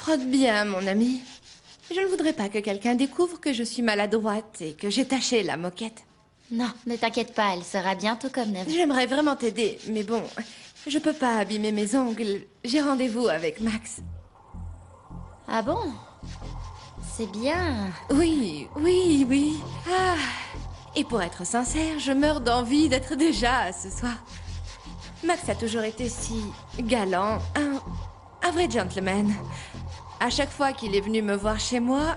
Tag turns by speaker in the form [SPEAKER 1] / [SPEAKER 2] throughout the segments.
[SPEAKER 1] Frotte bien, mon ami. Je ne voudrais pas que quelqu'un découvre que je suis maladroite et que j'ai taché la moquette.
[SPEAKER 2] Non, ne t'inquiète pas, elle sera bientôt comme neuve.
[SPEAKER 1] J'aimerais vraiment t'aider, mais bon, je peux pas abîmer mes ongles. J'ai rendez-vous avec Max.
[SPEAKER 2] Ah bon? C'est bien.
[SPEAKER 1] Oui, oui, oui. Ah. Et pour être sincère, je meurs d'envie d'être déjà ce soir. Max a toujours été si galant, un vrai gentleman. À chaque fois qu'il est venu me voir chez moi,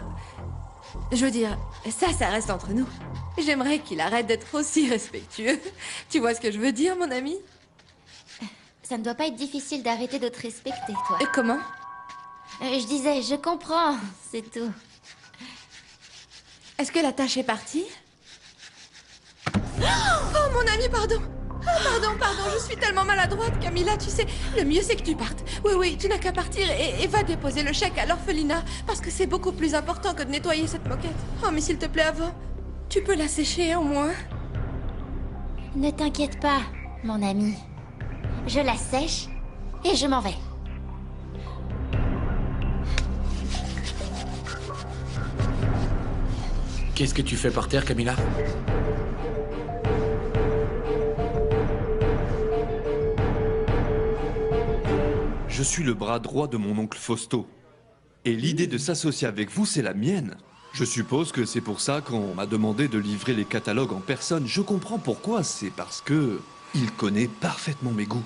[SPEAKER 1] je veux dire, ça reste entre nous. J'aimerais qu'il arrête d'être aussi respectueux. Tu vois ce que je veux dire, mon ami?
[SPEAKER 2] Ça ne doit pas être difficile d'arrêter de te respecter, toi.
[SPEAKER 1] Comment?
[SPEAKER 2] Je disais, je comprends, c'est tout.
[SPEAKER 1] Est-ce que la tâche est partie? Oh, mon ami, pardon. Pardon, je suis tellement maladroite, Camilla, tu sais, le mieux c'est que tu partes. Oui, tu n'as qu'à partir et va déposer le chèque à l'orphelinat, parce que c'est beaucoup plus important que de nettoyer cette moquette. Oh, mais s'il te plaît, avant, tu peux la sécher au moins.
[SPEAKER 2] Ne t'inquiète pas, mon ami. Je la sèche et je m'en vais.
[SPEAKER 3] Qu'est-ce que tu fais par terre, Camilla?
[SPEAKER 4] Je suis le bras droit de mon oncle Fausto. Et l'idée de s'associer avec vous, c'est la mienne. Je suppose que c'est pour ça qu'on m'a demandé de livrer les catalogues en personne. Je comprends pourquoi, c'est parce que il connaît parfaitement mes goûts.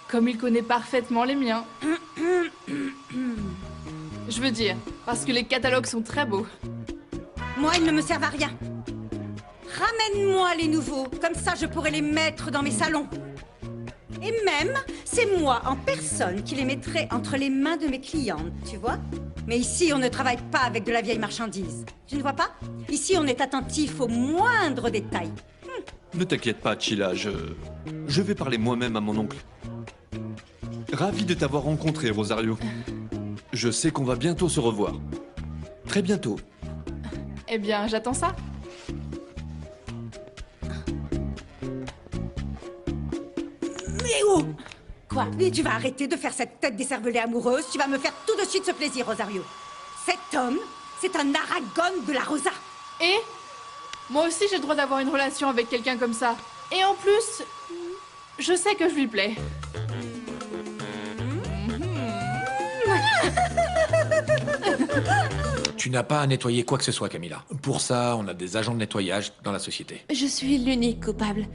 [SPEAKER 5] Comme il connaît parfaitement les miens. Je veux dire, parce que les catalogues sont très beaux.
[SPEAKER 6] Moi, ils ne me servent à rien. Ramène-moi les nouveaux, comme ça je pourrai les mettre dans mes salons. Et même, c'est moi en personne qui les mettrai entre les mains de mes clientes, tu vois? Mais ici, on ne travaille pas avec de la vieille marchandise. Tu ne vois pas? Ici, on est attentif aux moindres détails.
[SPEAKER 4] Ne t'inquiète pas, Chila, je vais parler moi-même à mon oncle. Ravi de t'avoir rencontré, Rosario. Je sais qu'on va bientôt se revoir. Très bientôt.
[SPEAKER 5] Eh bien, j'attends ça.
[SPEAKER 6] Mais oh! Quoi? Et tu vas arrêter de faire cette tête d'écervelée amoureuse? Tu vas me faire tout de suite ce plaisir, Rosario. Cet homme, c'est un Aragon de la Rosa.
[SPEAKER 5] Et moi aussi, j'ai le droit d'avoir une relation avec quelqu'un comme ça. Et en plus, je sais que je lui plais.
[SPEAKER 3] Tu n'as pas à nettoyer quoi que ce soit, Camilla. Pour ça, on a des agents de nettoyage dans la société.
[SPEAKER 1] Je suis l'unique coupable.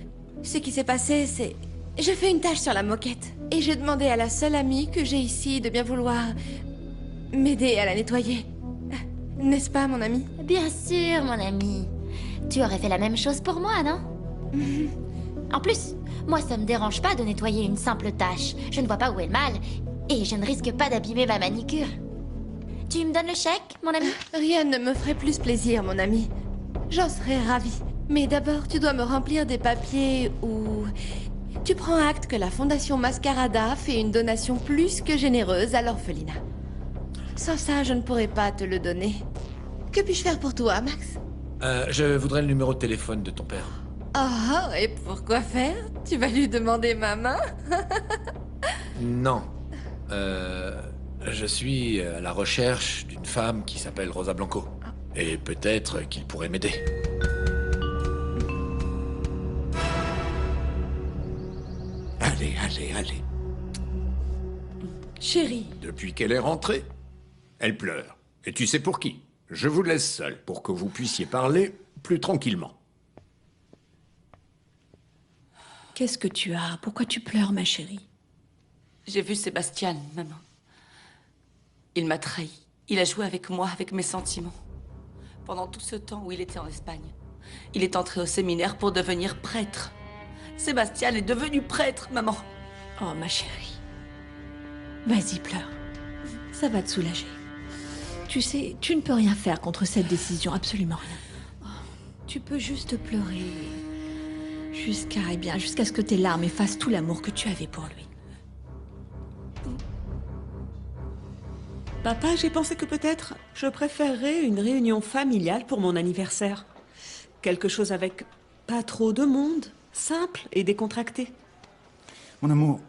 [SPEAKER 1] Ce qui s'est passé, c'est... Je fais une tâche sur la moquette. Et j'ai demandé à la seule amie que j'ai ici de bien vouloir m'aider à la nettoyer. N'est-ce pas, mon ami?
[SPEAKER 2] Bien sûr, mon ami. Tu aurais fait la même chose pour moi, non? En plus, moi, ça me dérange pas de nettoyer une simple tâche. Je ne vois pas où est le mal. Et je ne risque pas d'abîmer ma manicure. Tu me donnes le chèque, mon ami?
[SPEAKER 1] Rien ne me ferait plus plaisir, mon ami. J'en serais ravie. Mais d'abord, tu dois me remplir des papiers où... Tu prends acte que la Fondation Mascarada fait une donation plus que généreuse à l'orphelinat. Sans ça, je ne pourrais pas te le donner. Que puis-je faire pour toi, Max?
[SPEAKER 3] Je voudrais le numéro de téléphone de ton père.
[SPEAKER 1] Oh, et pourquoi faire? Tu vas lui demander ma main?
[SPEAKER 3] Non. Je suis à la recherche d'une femme qui s'appelle Rosa Blanco. Et peut-être qu'il pourrait m'aider.
[SPEAKER 7] Allez.
[SPEAKER 1] Chérie.
[SPEAKER 7] Depuis qu'elle est rentrée, elle pleure. Et tu sais pour qui? Je vous laisse seul pour que vous puissiez parler plus tranquillement.
[SPEAKER 8] Qu'est-ce que tu as? Pourquoi tu pleures, ma chérie?
[SPEAKER 9] J'ai vu Sébastien, maman. Il m'a trahi. Il a joué avec moi, avec mes sentiments. Pendant tout ce temps où il était en Espagne, il est entré au séminaire pour devenir prêtre. Sébastien est devenu prêtre, maman.
[SPEAKER 8] Oh, ma chérie. Vas-y, pleure. Ça va te soulager. Tu sais, tu ne peux rien faire contre cette décision, absolument rien. Oh, tu peux juste pleurer. Jusqu'à ce que tes larmes effacent tout l'amour que tu avais pour lui.
[SPEAKER 10] Papa, j'ai pensé que peut-être je préférerais une réunion familiale pour mon anniversaire. Quelque chose avec pas trop de monde, simple et décontracté.
[SPEAKER 11] Mon amour,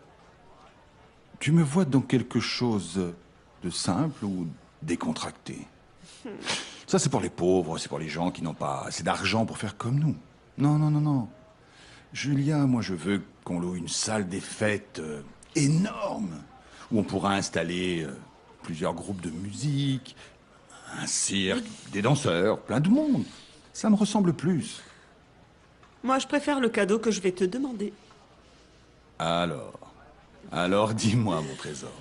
[SPEAKER 11] Tu me vois dans quelque chose de simple ou décontracté? Ça, c'est pour les pauvres, c'est pour les gens qui n'ont pas assez d'argent pour faire comme nous. Non, non, non, non. Julia, moi, je veux qu'on loue une salle des fêtes énorme, où on pourra installer plusieurs groupes de musique, un cirque, des danseurs, plein de monde. Ça me ressemble plus.
[SPEAKER 10] Moi, je préfère le cadeau que je vais te demander.
[SPEAKER 11] Alors dis-moi, mon trésor.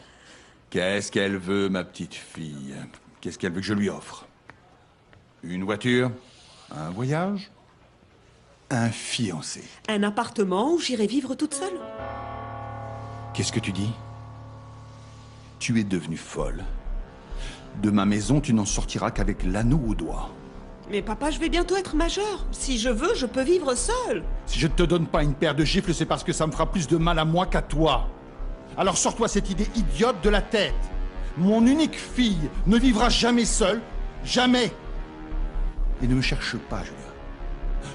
[SPEAKER 11] Qu'est-ce qu'elle veut, ma petite fille? Qu'est-ce qu'elle veut que je lui offre? Une voiture? Un voyage? Un fiancé?
[SPEAKER 10] Un appartement où j'irai vivre toute seule.
[SPEAKER 11] Qu'est-ce que tu dis? Tu es devenue folle. De ma maison, tu n'en sortiras qu'avec l'anneau au doigt.
[SPEAKER 10] Mais papa, je vais bientôt être majeure. Si je veux, je peux vivre seule.
[SPEAKER 11] Si je ne te donne pas une paire de gifles, c'est parce que ça me fera plus de mal à moi qu'à toi. Alors sors-toi cette idée idiote de la tête. Mon unique fille ne vivra jamais seule. Jamais. Et ne me cherche pas, Julia.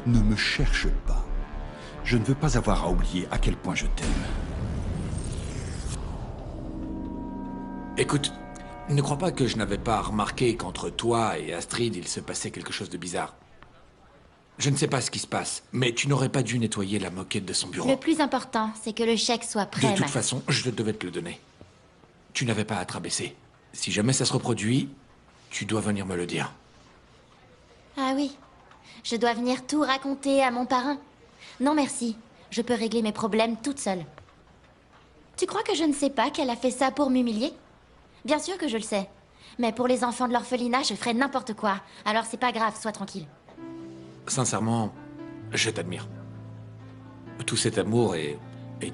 [SPEAKER 11] Ne me cherche pas. Je ne veux pas avoir à oublier à quel point je t'aime.
[SPEAKER 3] Écoute, ne crois pas que je n'avais pas remarqué qu'entre toi et Astrid, il se passait quelque chose de bizarre. Je ne sais pas ce qui se passe, mais tu n'aurais pas dû nettoyer la moquette de son bureau.
[SPEAKER 2] Le plus important, c'est que le chèque soit prêt,
[SPEAKER 3] De toute
[SPEAKER 2] Max.
[SPEAKER 3] façon, je devais te le donner. Tu n'avais pas à te rabaisser. Si jamais ça se reproduit, tu dois venir me le dire.
[SPEAKER 2] Ah oui, je dois venir tout raconter à mon parrain. Non merci, je peux régler mes problèmes toute seule. Tu crois que je ne sais pas qu'elle a fait ça pour m'humilier? Bien sûr que je le sais. Mais pour les enfants de l'orphelinat, je ferais n'importe quoi. Alors c'est pas grave, sois tranquille.
[SPEAKER 3] Sincèrement, je t'admire. Tout cet amour et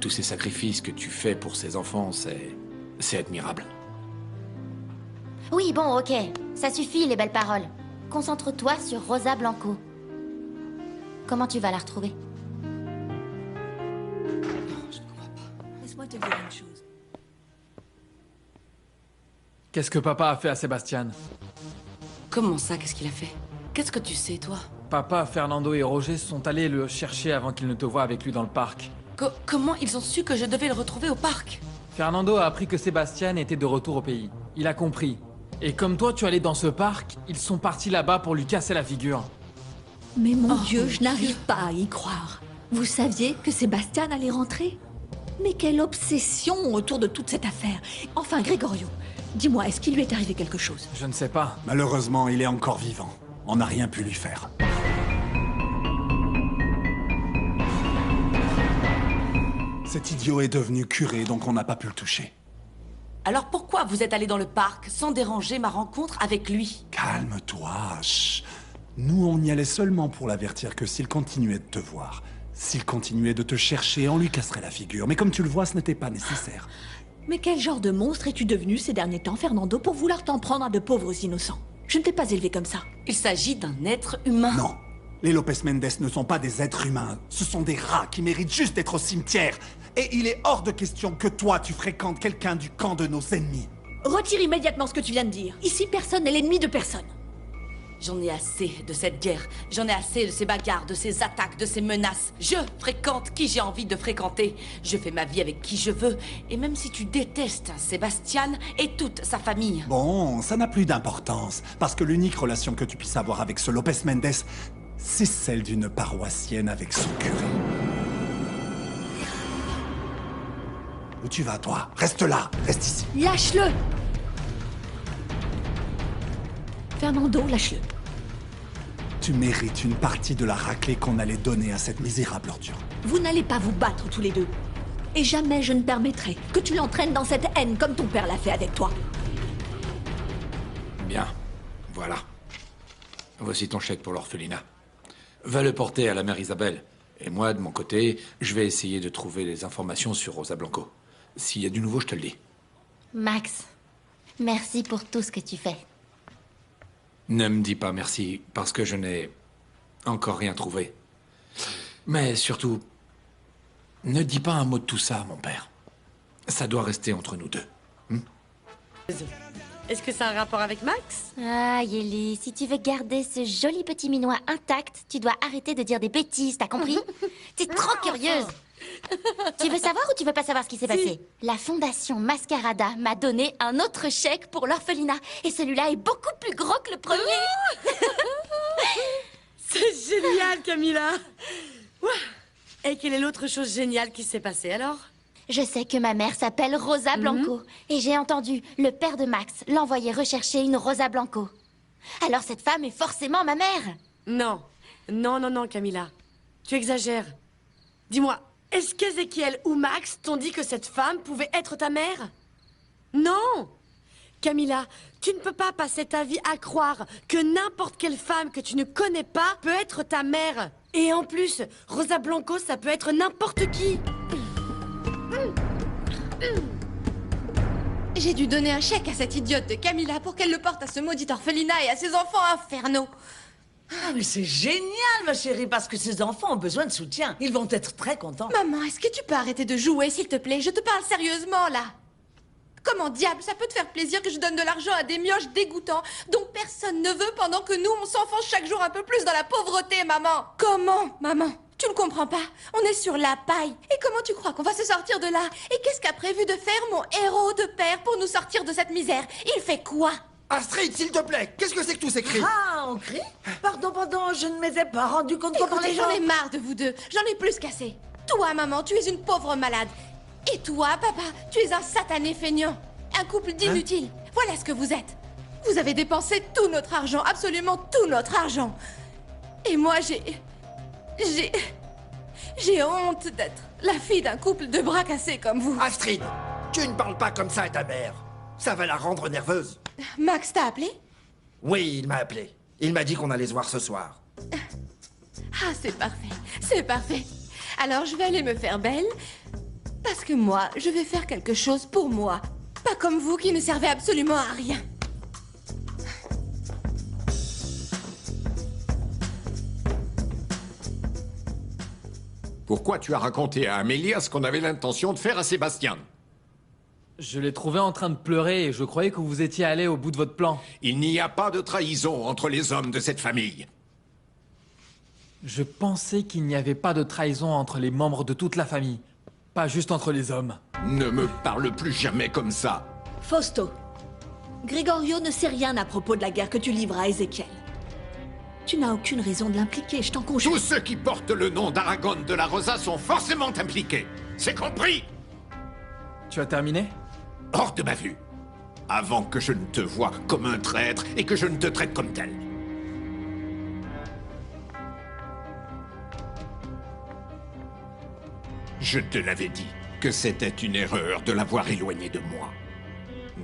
[SPEAKER 3] tous ces sacrifices que tu fais pour ces enfants, c'est admirable.
[SPEAKER 2] Oui, bon, ok. Ça suffit, les belles paroles. Concentre-toi sur Rosa Blanco. Comment tu vas la retrouver?
[SPEAKER 8] Laisse-moi te dire une chose.
[SPEAKER 12] Qu'est-ce que papa a fait à Sébastien?
[SPEAKER 9] Comment ça, qu'est-ce qu'il a fait? Qu'est-ce que tu sais, toi?
[SPEAKER 12] Papa, Fernando et Roger sont allés le chercher avant qu'il ne te voie avec lui dans le parc.
[SPEAKER 9] Comment ils ont su que je devais le retrouver au parc?
[SPEAKER 12] Fernando a appris que Sébastien était de retour au pays. Il a compris. Et comme toi, tu allais dans ce parc, ils sont partis là-bas pour lui casser la figure.
[SPEAKER 8] Mais mon Dieu, je n'arrive pas à y croire. Vous saviez que Sébastien allait rentrer? Mais quelle obsession autour de toute cette affaire. Enfin, Gregorio, dis-moi, est-ce qu'il lui est arrivé quelque chose?
[SPEAKER 12] Je ne sais pas.
[SPEAKER 13] Malheureusement, il est encore vivant. On n'a rien pu lui faire. Cet idiot est devenu curé, donc on n'a pas pu le toucher.
[SPEAKER 9] Alors pourquoi vous êtes allé dans le parc sans déranger ma rencontre avec lui?
[SPEAKER 13] Calme-toi, chut. Nous, on y allait seulement pour l'avertir que s'il continuait de te voir, s'il continuait de te chercher, on lui casserait la figure. Mais comme tu le vois, ce n'était pas nécessaire.
[SPEAKER 8] Mais quel genre de monstre es-tu devenu ces derniers temps, Fernando, pour vouloir t'en prendre à de pauvres innocents? Je ne t'ai pas élevé comme ça.
[SPEAKER 9] Il s'agit d'un être humain.
[SPEAKER 13] Non. Les Lopez Mendes ne sont pas des êtres humains. Ce sont des rats qui méritent juste d'être au cimetière. Et il est hors de question que toi, tu fréquentes quelqu'un du camp de nos ennemis.
[SPEAKER 8] Retire immédiatement ce que tu viens de dire. Ici, personne n'est l'ennemi de personne.
[SPEAKER 9] J'en ai assez de cette guerre. J'en ai assez de ces bagarres, de ces attaques, de ces menaces. Je fréquente qui j'ai envie de fréquenter. Je fais ma vie avec qui je veux. Et même si tu détestes Sébastien et toute sa famille...
[SPEAKER 13] Bon, ça n'a plus d'importance. Parce que l'unique relation que tu puisses avoir avec ce Lopez Mendes, c'est celle d'une paroissienne avec son curé. Où tu vas, toi? Reste là, reste ici.
[SPEAKER 8] Lâche-le! Fernando, lâche-le.
[SPEAKER 13] Tu mérites une partie de la raclée qu'on allait donner à cette misérable ordure.
[SPEAKER 8] Vous n'allez pas vous battre tous les deux. Et jamais je ne permettrai que tu l'entraînes dans cette haine comme ton père l'a fait avec toi.
[SPEAKER 3] Bien, voilà. Voici ton chèque pour l'orphelinat. Va le porter à la mère Isabelle. Et moi, de mon côté, je vais essayer de trouver des informations sur Rosa Blanco. S'il y a du nouveau, je te le dis.
[SPEAKER 2] Max, merci pour tout ce que tu fais.
[SPEAKER 3] Ne me dis pas merci, parce que je n'ai encore rien trouvé. Mais surtout, ne dis pas un mot de tout ça, mon père. Ça doit rester entre nous deux.
[SPEAKER 14] Est-ce que ça a un rapport avec Max?
[SPEAKER 2] Ah, Yéli, si tu veux garder ce joli petit minois intact, tu dois arrêter de dire des bêtises, t'as compris? T'es trop curieuse. Tu veux savoir ou tu veux pas savoir ce qui s'est passé? La fondation Mascarada m'a donné un autre chèque pour l'orphelinat. Et celui-là est beaucoup plus gros que le premier.
[SPEAKER 14] C'est génial, Camilla. Ouah. Et quelle est l'autre chose géniale qui s'est passée alors?
[SPEAKER 2] Je sais que ma mère s'appelle Rosa Blanco. Et j'ai entendu le père de Max l'envoyer rechercher une Rosa Blanco. Alors cette femme est forcément ma mère.
[SPEAKER 14] Non. Non, Camilla. Tu exagères. Dis-moi, est-ce qu'Ézéchiel ou Max t'ont dit que cette femme pouvait être ta mère? Non! Camilla, tu ne peux pas passer ta vie à croire que n'importe quelle femme que tu ne connais pas peut être ta mère. Et en plus, Rosa Blanco, ça peut être n'importe qui.
[SPEAKER 1] J'ai dû donner un chèque à cette idiote de Camilla pour qu'elle le porte à ce maudit orphelinat et à ses enfants infernaux.
[SPEAKER 15] Ah, mais c'est génial, ma chérie, parce que ces enfants ont besoin de soutien. Ils vont être très contents.
[SPEAKER 1] Maman, est-ce que tu peux arrêter de jouer, s'il te plaît? Je te parle sérieusement, là. Comment diable ça peut te faire plaisir que je donne de l'argent à des mioches dégoûtants dont personne ne veut pendant que nous, on s'enfonce chaque jour un peu plus dans la pauvreté, maman? Comment, maman? Tu ne comprends pas? On est sur la paille. Et comment tu crois qu'on va se sortir de là? Et qu'est-ce qu'a prévu de faire mon héros de père pour nous sortir de cette misère? Il fait quoi?
[SPEAKER 16] Astrid, s'il te plaît, qu'est-ce que c'est que tous ces cris?
[SPEAKER 15] Ah, on crie? Pardon, je ne m'étais pas rendu compte qu'on parlait.
[SPEAKER 1] J'en ai marre de vous deux. J'en ai plus qu'assez. Toi, maman, tu es une pauvre malade. Et toi, papa, tu es un satané feignant. Un couple d'inutiles. Voilà ce que vous êtes. Vous avez dépensé tout notre argent, absolument tout notre argent. Et moi, j'ai honte d'être la fille d'un couple de bras cassés comme vous.
[SPEAKER 16] Astrid, tu ne parles pas comme ça à ta mère. Ça va la rendre nerveuse.
[SPEAKER 1] Max t'a appelé?
[SPEAKER 16] Oui, il m'a appelé. Il m'a dit qu'on allait se voir ce soir.
[SPEAKER 1] Ah, c'est parfait. C'est parfait. Alors, je vais aller me faire belle. Parce que moi, je vais faire quelque chose pour moi. Pas comme vous qui ne servez absolument à rien.
[SPEAKER 7] Pourquoi tu as raconté à Amélia ce qu'on avait l'intention de faire à Sébastien?
[SPEAKER 12] Je l'ai trouvé en train de pleurer et je croyais que vous étiez allé au bout de votre plan.
[SPEAKER 7] Il n'y a pas de trahison entre les hommes de cette famille.
[SPEAKER 12] Je pensais qu'il n'y avait pas de trahison entre les membres de toute la famille. Pas juste entre les hommes.
[SPEAKER 7] Ne me parle plus jamais comme ça.
[SPEAKER 8] Fausto, Gregorio ne sait rien à propos de la guerre que tu livres à Ézéchiel. Tu n'as aucune raison de l'impliquer, je t'en conjure.
[SPEAKER 7] Tous ceux qui portent le nom d'Aragon de la Rosa sont forcément impliqués. C'est compris?
[SPEAKER 12] Tu as terminé?
[SPEAKER 7] Hors de ma vue. Avant que je ne te voie comme un traître et que je ne te traite comme tel. Je te l'avais dit que c'était une erreur de l'avoir éloigné de moi.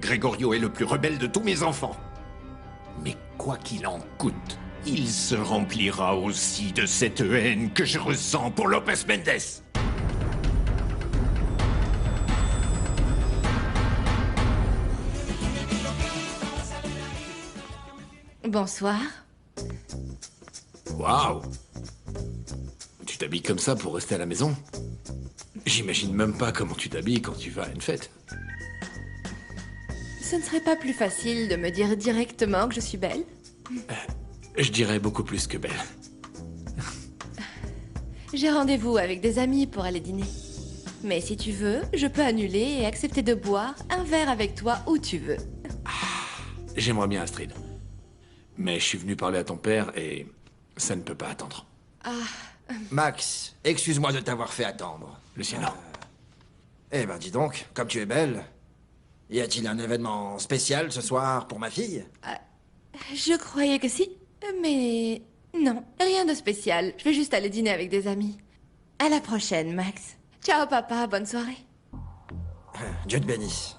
[SPEAKER 7] Gregorio est le plus rebelle de tous mes enfants. Mais quoi qu'il en coûte, il se remplira aussi de cette haine que je ressens pour Lopez Mendes.
[SPEAKER 1] Bonsoir.
[SPEAKER 3] Waouh! Tu t'habilles comme ça pour rester à la maison? J'imagine même pas comment tu t'habilles quand tu vas à une fête.
[SPEAKER 1] Ce ne serait pas plus facile de me dire directement que je suis belle?
[SPEAKER 3] Je dirais beaucoup plus que belle.
[SPEAKER 1] J'ai rendez-vous avec des amis pour aller dîner. Mais si tu veux, je peux annuler et accepter de boire un verre avec toi où tu veux.
[SPEAKER 3] J'aimerais bien, Astrid. Mais je suis venu parler à ton père et ça ne peut pas attendre.
[SPEAKER 16] Max, excuse-moi de t'avoir fait attendre.
[SPEAKER 3] Luciano.
[SPEAKER 16] Eh ben, dis donc, comme tu es belle, y a-t-il un événement spécial ce soir pour ma fille?
[SPEAKER 1] Je croyais que si, mais non, rien de spécial. Je vais juste aller dîner avec des amis. À la prochaine, Max. Ciao, papa, bonne soirée.
[SPEAKER 16] Dieu te bénisse.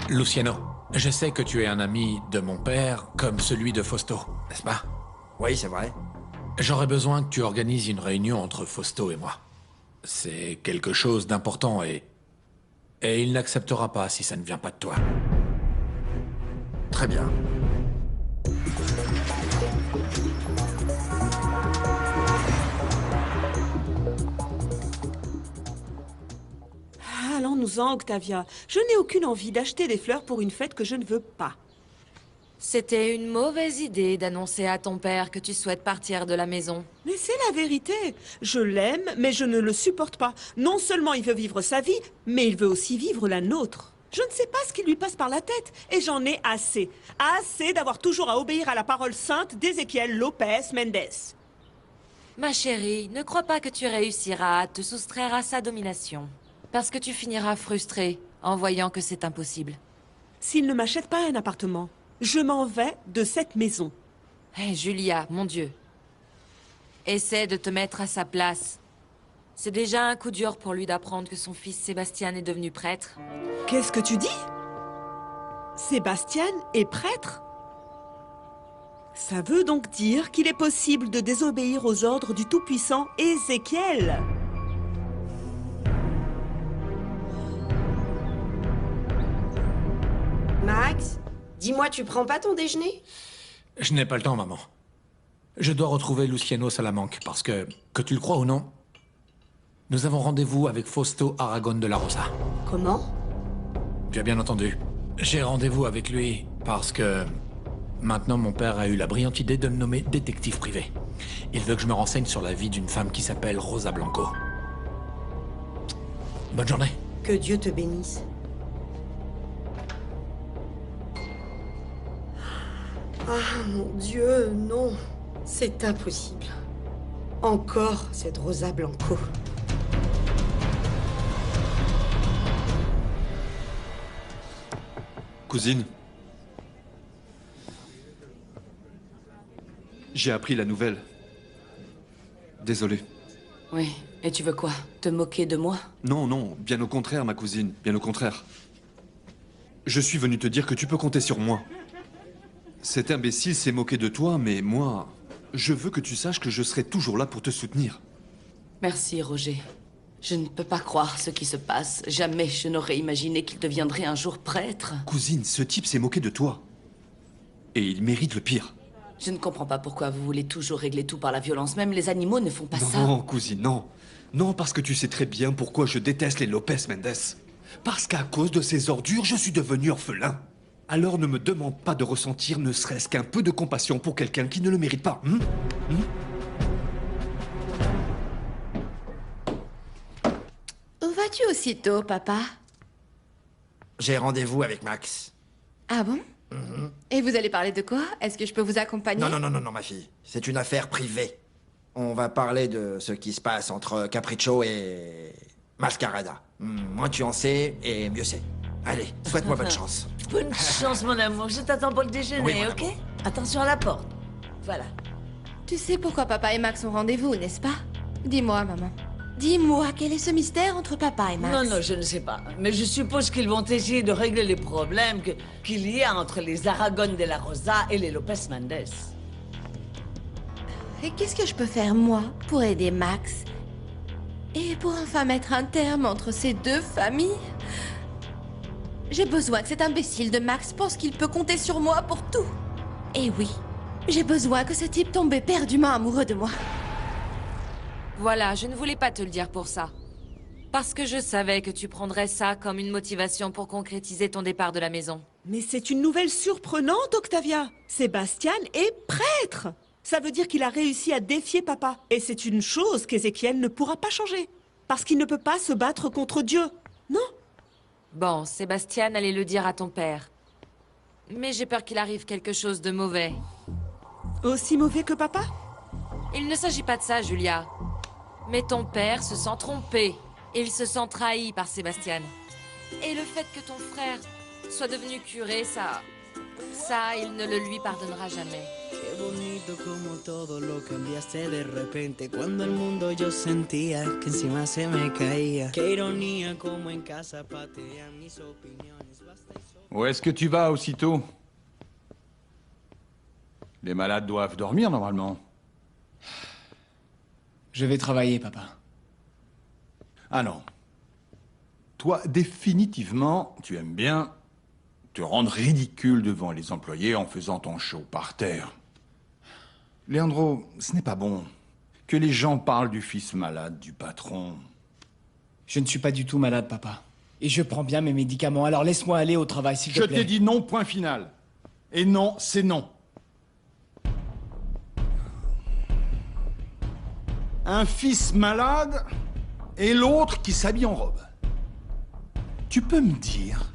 [SPEAKER 3] Luciano, je sais que tu es un ami de mon père comme celui de Fausto, n'est-ce pas?
[SPEAKER 16] Oui, c'est vrai.
[SPEAKER 3] J'aurais besoin que tu organises une réunion entre Fausto et moi. C'est quelque chose d'important et il n'acceptera pas si ça ne vient pas de toi.
[SPEAKER 16] Très bien.
[SPEAKER 10] Allons-nous-en, Octavia. Je n'ai aucune envie d'acheter des fleurs pour une fête que je ne veux pas.
[SPEAKER 17] C'était une mauvaise idée d'annoncer à ton père que tu souhaites partir de la maison.
[SPEAKER 10] Mais c'est la vérité. Je l'aime, mais je ne le supporte pas. Non seulement il veut vivre sa vie, mais il veut aussi vivre la nôtre. Je ne sais pas ce qui lui passe par la tête, et j'en ai assez. Assez d'avoir toujours à obéir à la parole sainte d'Ézéchiel Lopez Mendes.
[SPEAKER 17] Ma chérie, ne crois pas que tu réussiras à te soustraire à sa domination. Parce que tu finiras frustrée en voyant que c'est impossible.
[SPEAKER 10] S'il ne m'achète pas un appartement, je m'en vais de cette maison.
[SPEAKER 17] Hé, Julia, mon Dieu. Essaie de te mettre à sa place. C'est déjà un coup dur pour lui d'apprendre que son fils Sébastien est devenu prêtre.
[SPEAKER 10] Qu'est-ce que tu dis? Sébastien est prêtre? Ça veut donc dire qu'il est possible de désobéir aux ordres du tout-puissant Ézéchiel.
[SPEAKER 18] Max, dis-moi, tu prends pas ton déjeuner?
[SPEAKER 3] Je n'ai pas le temps, maman. Je dois retrouver Luciano Salamanque parce que tu le crois ou non, nous avons rendez-vous avec Fausto Aragon de la Rosa.
[SPEAKER 18] Comment?
[SPEAKER 3] Tu as bien entendu. J'ai rendez-vous avec lui parce que maintenant mon père a eu la brillante idée de me nommer détective privé. Il veut que je me renseigne sur la vie d'une femme qui s'appelle Rosa Blanco. Bonne journée.
[SPEAKER 18] Que Dieu te bénisse. Ah, mon Dieu, non. C'est impossible. Encore cette Rosa Blanco.
[SPEAKER 4] Cousine. J'ai appris la nouvelle. Désolé.
[SPEAKER 9] Oui, et tu veux quoi? Te moquer de moi?
[SPEAKER 4] Non, non, bien au contraire, ma cousine, bien au contraire. Je suis venu te dire que tu peux compter sur moi. Cet imbécile s'est moqué de toi, mais moi, je veux que tu saches que je serai toujours là pour te soutenir.
[SPEAKER 9] Merci, Roger. Je ne peux pas croire ce qui se passe. Jamais je n'aurais imaginé qu'il deviendrait un jour prêtre.
[SPEAKER 4] Cousine, ce type s'est moqué de toi. Et il mérite le pire.
[SPEAKER 9] Je ne comprends pas pourquoi vous voulez toujours régler tout par la violence. Même les animaux ne font pas ça.
[SPEAKER 4] Non, cousine, non. Non, parce que tu sais très bien pourquoi je déteste les Lopez Mendes. Parce qu'à cause de ces ordures, je suis devenu orphelin. Alors ne me demande pas de ressentir ne serait-ce qu'un peu de compassion pour quelqu'un qui ne le mérite pas.
[SPEAKER 1] Où vas-tu aussitôt, papa?
[SPEAKER 16] J'ai rendez-vous avec Max.
[SPEAKER 1] Ah bon? Et vous allez parler de quoi? Est-ce que je peux vous accompagner?
[SPEAKER 16] Non, non, non, non, non, ma fille. C'est une affaire privée. On va parler de ce qui se passe entre Capriccio et Mascarada. Moins tu en sais, et mieux c'est. Allez, souhaite-moi bonne chance.
[SPEAKER 15] Bonne chance, mon amour. Je t'attends pour le déjeuner,
[SPEAKER 16] Oui, mon
[SPEAKER 15] ok?
[SPEAKER 16] amour.
[SPEAKER 15] Attention à la porte. Voilà.
[SPEAKER 1] Tu sais pourquoi papa et Max ont rendez-vous, n'est-ce pas? Dis-moi, maman. Dis-moi, quel est ce mystère entre papa et Max?
[SPEAKER 15] Non, non, je ne sais pas. Mais je suppose qu'ils vont essayer de régler les problèmes qu'il y a entre les Aragon de la Rosa et les Lopez Mendes.
[SPEAKER 1] Et qu'est-ce que je peux faire, moi, pour aider Max? Et pour enfin mettre un terme entre ces deux familles? J'ai besoin que cet imbécile de Max pense qu'il peut compter sur moi pour tout. Et oui, j'ai besoin que ce type tombe éperdument amoureux de moi.
[SPEAKER 17] Voilà, je ne voulais pas te le dire pour ça. Parce que je savais que tu prendrais ça comme une motivation pour concrétiser ton départ de la maison.
[SPEAKER 10] Mais c'est une nouvelle surprenante, Octavia. Sébastien est prêtre. Ça veut dire qu'il a réussi à défier papa. Et c'est une chose qu'Ézéchiel ne pourra pas changer. Parce qu'il ne peut pas se battre contre Dieu. Non?
[SPEAKER 17] Bon, Sébastien allait le dire à ton père. Mais j'ai peur qu'il arrive quelque chose de mauvais.
[SPEAKER 10] Aussi mauvais que papa?
[SPEAKER 17] Il ne s'agit pas de ça, Julia. Mais ton père se sent trompé. Il se sent trahi par Sébastien. Et le fait que ton frère soit devenu curé, ça, il ne le lui pardonnera jamais.
[SPEAKER 19] Qué bonito como todo lo cambiaste de repente. Cuando el mundo yo sentía que encima se me caía. Qué ironía como en casa patean mis opiniones.
[SPEAKER 11] Où est-ce que tu vas aussitôt? Les malades doivent dormir normalement.
[SPEAKER 20] Je vais travailler, papa.
[SPEAKER 11] Ah non. Toi, définitivement, tu aimes bien te rendre ridicule devant les employés en faisant ton show par terre. Leandro, ce n'est pas bon que les gens parlent du fils malade du patron.
[SPEAKER 20] Je ne suis pas du tout malade, papa. Et je prends bien mes médicaments, alors laisse-moi aller au travail, s'il te plaît.
[SPEAKER 11] Je t'ai dit non, point final.
[SPEAKER 13] Et non, c'est non. Un fils malade et l'autre qui s'habille en robe. Tu peux me dire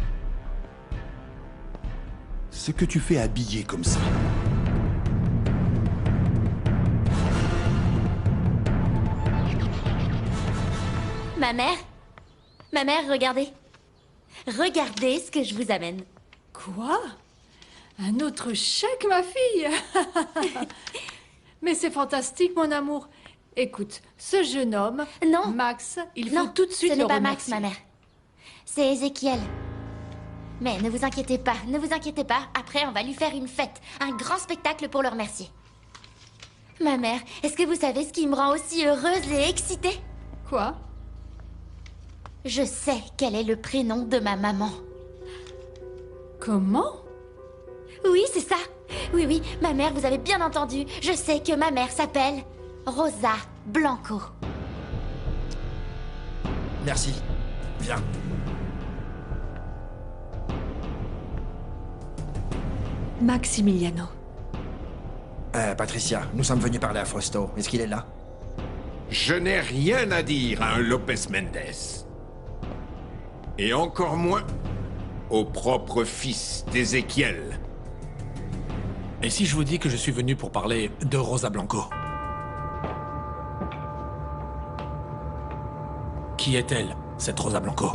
[SPEAKER 13] ce que tu fais habillé comme ça?
[SPEAKER 2] Ma mère, regardez. Regardez ce que je vous amène.
[SPEAKER 8] Quoi? Un autre chèque, ma fille? Mais c'est fantastique, mon amour. Écoute, ce jeune homme,
[SPEAKER 2] non,
[SPEAKER 8] Max, il faut tout de suite
[SPEAKER 2] ce
[SPEAKER 8] le
[SPEAKER 2] n'est pas
[SPEAKER 8] remercier.
[SPEAKER 2] Max, ma mère. C'est Ézéchiel. Mais ne vous inquiétez pas, ne vous inquiétez pas. Après, on va lui faire une fête, un grand spectacle pour le remercier. Ma mère, est-ce que vous savez ce qui me rend aussi heureuse et excitée?
[SPEAKER 8] Quoi?
[SPEAKER 2] Je sais quel est le prénom de ma maman.
[SPEAKER 8] Comment?
[SPEAKER 2] Oui, c'est ça. Oui, oui, ma mère, vous avez bien entendu. Je sais que ma mère s'appelle Rosa Blanco.
[SPEAKER 16] Merci. Viens.
[SPEAKER 8] Maximiliano.
[SPEAKER 16] Patricia, nous sommes venus parler à Fausto. Est-ce qu'il est là?
[SPEAKER 7] Je n'ai rien à dire à un Lopez Mendes. Et encore moins au propre fils d'Ézéchiel.
[SPEAKER 3] Et si je vous dis que je suis venu pour parler de Rosa Blanco? Qui est-elle, cette Rosa Blanco?